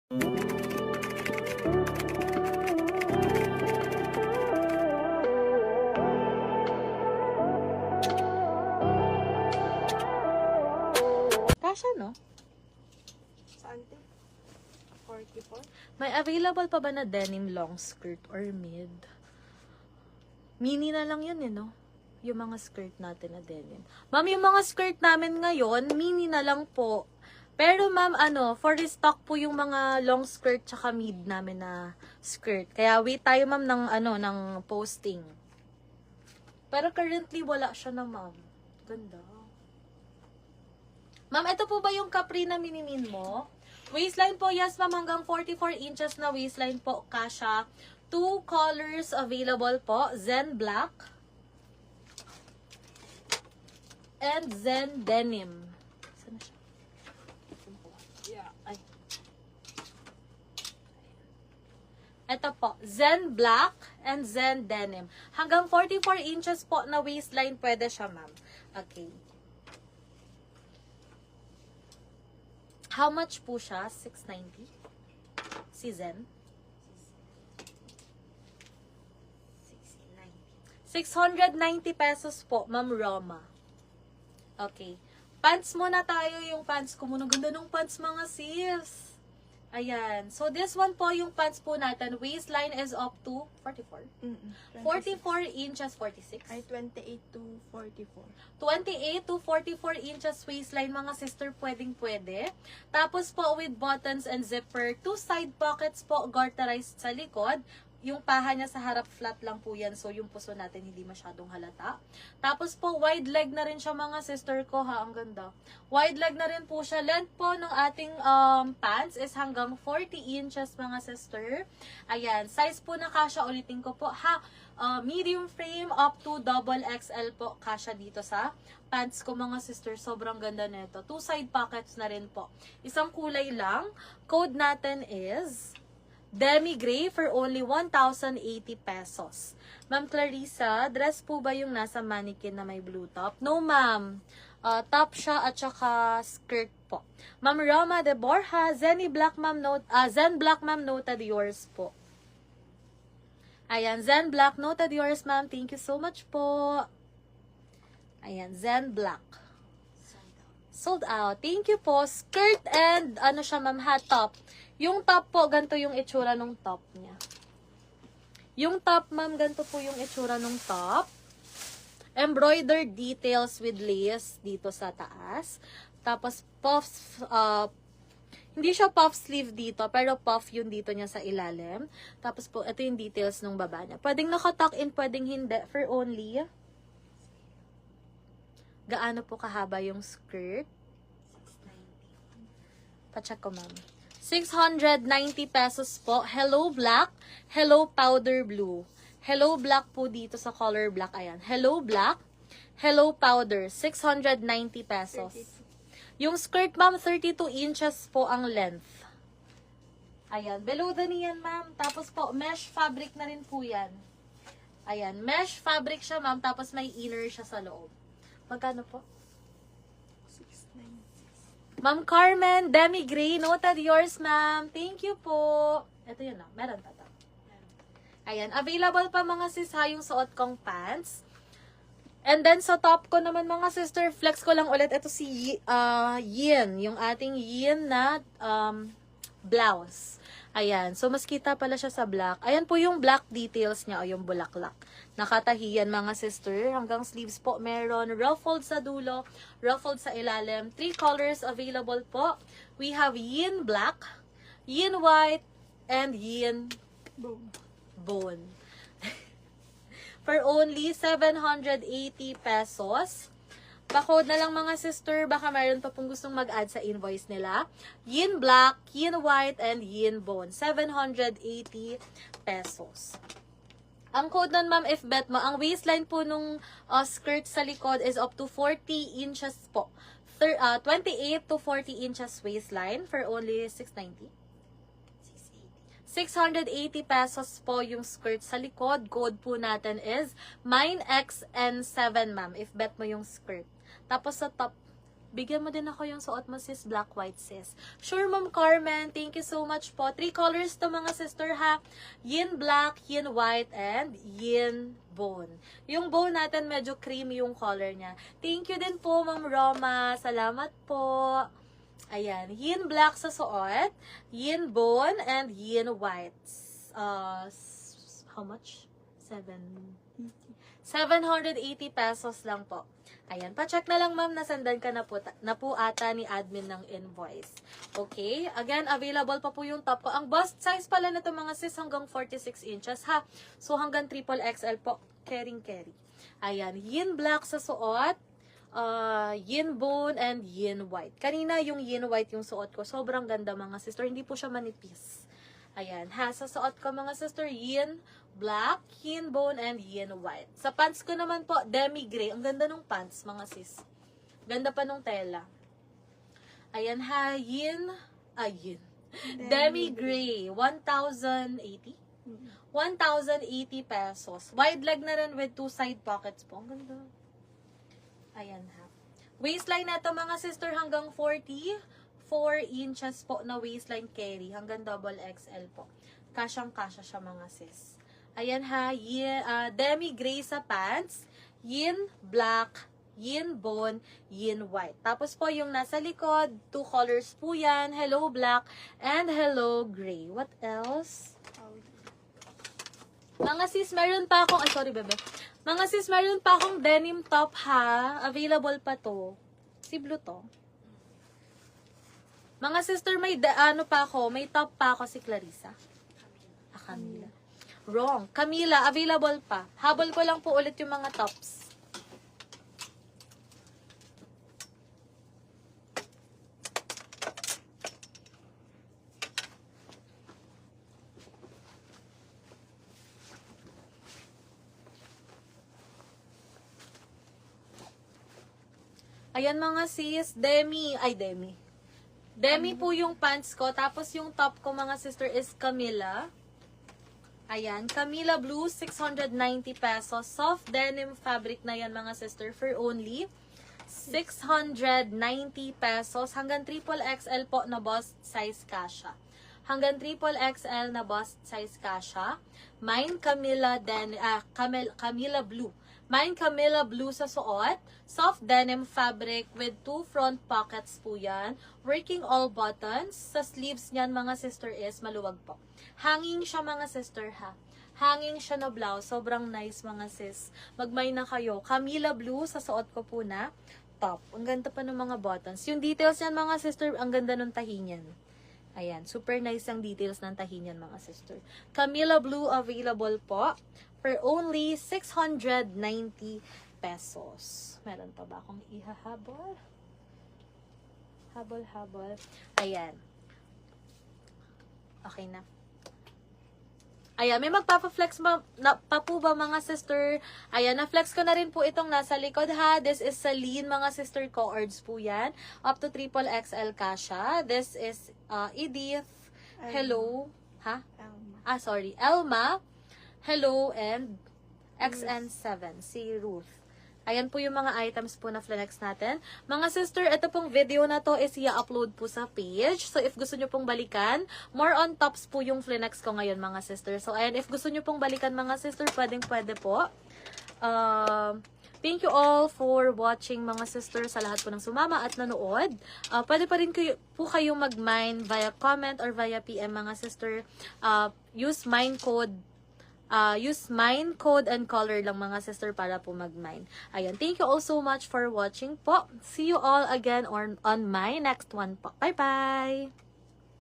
Kasha, no? Saan te? 44? May available pa ba na denim long skirt or mid? Mini na lang yun, no? Yung mga skirt natin na denim. Ma'am, yung mga skirt namin ngayon, mini na lang po. Pero ma'am, for restock po yung mga long skirt tsaka mid namin na skirt. Kaya wait tayo ma'am ng, ng posting. Pero currently wala siya na ma'am. Ganda. Ma'am, ito po ba yung capri na minimin mo? Waistline po, yes ma'am, hanggang 44 inches na waistline po, kasha. 2 colors available po, Zen Black and Zen Denim. Saan na siya? Yeah. Ay. Ito po, Zen Black and Zen Denim. Hanggang 44 inches po na waistline pwede siya, ma'am. Okay. How much po siya? 690? Si Zen? 690 pesos po, Ma'am Roma. Okay. Pants muna tayo, yung pants ko muna. Ganda ng pants, mga sis. Ayan. So, this one po, yung pants po natin, waistline is up to 44? 44 inches, 46? Ay, 28 to 44. 28 to 44 inches waistline, mga sister, pwedeng-pwede. Tapos po, with buttons and zipper, 2 side pockets po, garterized sa likod. Yung paha niya sa harap, flat lang po yan. So, yung puso natin hindi masyadong halata. Tapos po, wide leg na rin siya, mga sister ko, ha. Ang ganda. Wide leg na rin po siya. Length po ng ating pants is hanggang 40 inches, mga sister. Ayan. Size po na kasha, ulitin ko po, ha. Medium frame up to double XL po, kasha dito sa pants ko, mga sister. Sobrang ganda nito. 2 side pockets na rin po. Isang kulay lang. Code natin is Demi Gray for only 1,080 pesos. Ma'am Clarissa, dress po ba yung nasa mannequin na may blue top? No, ma'am. Top siya at saka skirt po. Ma'am Roma de Borja, Zen Black ma'am noted yours po. Ayan, Zen Black noted yours, ma'am. Thank you so much po. Ayan, Zen Black. Sold out. Thank you po. Skirt and siya, ma'am, hat top. Yung top po, ganito yung itsura ng top niya. Yung top, ma'am, ganito po yung itsura ng top. Embroidered details with lace dito sa taas. Tapos, puffs, hindi siya puff sleeve dito, pero puff yun dito niya sa ilalim. Tapos po, ito yung details ng baba niya. Pwedeng naka-tuck in, pwedeng hindi. For only, gaano po kahaba yung skirt? 690. Pacheck ko, ma'am. 690 pesos po. Hello Black. Hello Powder Blue. Hello Black po dito sa color black. Ayan. Hello Black. Hello Powder. 690 pesos. 32. Yung skirt, ma'am, 32 inches po ang length. Ayan. Below the knee yan, ma'am. Tapos po, mesh fabric na rin po yan. Ayan. Mesh fabric siya, ma'am. Tapos may inner siya sa loob. Magkano po? Ma'am Carmen, Demi Gray, noted yours, ma'am. Thank you po. Ito yun na. Meron pa to. Ayan. Available pa, mga sis, ha, yung suot kong pants. And then, sa top ko naman, mga sister, flex ko lang ulit. Ito si Yin. Yung ating Yin na blouse. Ayan. So, mas kita pala siya sa black. Ayan po yung black details niya o yung bulaklak. Nakatahiyan, mga sister. Hanggang sleeves po meron. Ruffled sa dulo. Ruffled sa ilalim. 3 colors available po. We have Yin Black, Yin White, and Yin Bone. For only 780 pesos. Pa-code na lang, mga sister. Baka mayroon pa pong gustong mag-add sa invoice nila. Yin Black, Yin White, and Yin Bone. 780 pesos. Ang code nun, ma'am, if bet mo, ang waistline po nung skirt sa likod is up to 40 inches po. 28 to 40 inches waistline for only 690. 680 pesos po yung skirt sa likod. Code po natin is MINEXN7, ma'am, if bet mo yung skirt. Tapos sa top, Bigyan mo din ako yung suot mo, sis. Black, white, sis. Sure, Ma'am Carmen. Thank you so much po. 3 colors to, mga sister, ha? Yin black, yin white, and yin bone. Yung bone natin, medyo creamy yung color niya. Thank you din po, Ma'am Roma. Salamat po. Ayan. Yin black sa suot, yin bone, and yin white. How much? 780 pesos lang po. Ayan, pa-check na lang, ma'am, nasandan ka na po ata ni admin ng invoice. Okay? Again, available pa po yung top ko. Ang bust size pala na ito, mga sis, hanggang 46 inches, ha? So, hanggang triple XL po. Carry. Ayan, yin black sa suot, yin bone, and yin white. Kanina, yung yin white yung suot ko. Sobrang ganda, mga sister. Hindi po siya manipis. Ayan, ha? Sa suot ko, mga sister, yin black, yin bone, and yin white. Sa pants ko naman po, demi gray. Ang ganda ng pants, mga sis. Ganda pa nung tela. Ayan, ha? Demi gray. 1,080? 1,080 pesos. Wide leg na rin with 2 side pockets po. Ang ganda. Ayan, ha? Waistline na ito, mga sister, hanggang 44 inches po na waistline carry. Hanggang double XL po. Kasyang-kasya siya, mga sis. Ayan, ha? Demi gray sa pants. Yin black, yin bone, yin white. Tapos po, yung nasa likod, 2 colors po yan. Hello black and hello gray. What else? Mga sis, meron pa akong, sorry, bebe. Mga sis, meron pa akong denim top, ha? Available pa to. Si blue to. Mga sister, may may top pa ako, si Clarissa. Camila. Wrong. Camila, available pa. Habol ko lang po ulit yung mga tops. Ayan, mga sis, Demi po yung pants ko. Tapos yung top ko, mga sister, is Camila. Ayan, Camila Blue, 690 pesos. Soft denim fabric na yan, mga sister, for only 690 pesos. Hanggang triple XL po na bust size kasha. Hanggang triple XL na bust size kasha. Mine Camila Blue. Mine Camila Blue sa suot. Soft denim fabric with 2 front pockets po yan. Working all buttons. Sa sleeves niyan, mga sister, is maluwag po. Hanging siya, mga sister, ha? Hanging siya na blouse. Sobrang nice, mga sis. Magmay na kayo. Camila Blue sa suot ko po na top. Ang ganda pa ng mga buttons. Yung details niyan, mga sister, ang ganda ng tahi niyan. Ayan, super nice ang details ng tahi niyan, mga sister. Camila Blue available po for only 690 pesos. Meron pa ba akong ihahabol? Habol. Ayan. Okay na. Ayan, may magpapa-flex pa po ba, mga sister? Ayan, na-flex ko na rin po itong nasa likod, ha? This is Celine, mga sister, co-ords po yan. Up to triple XL kasha. This is Edith. Hello. Ha? Elma. Hello, and XN7. Si Ruth. Ayan po yung mga items po na flex natin. Mga sister, ito pong video na to is i-upload po sa page. So, if gusto nyo pong balikan, more on tops po yung flex ko ngayon, mga sister. So, ayan, if gusto nyo pong balikan, mga sister, pwede po. Thank you all for watching, mga sister, sa lahat po ng sumama at nanood. Pwede pa rin po kayong mag-mine via comment or via PM, mga sister. Use mine code and color lang, mga sister, para po mag-mine. Ayan, thank you all so much for watching po. See you all again on my next one po. Bye-bye!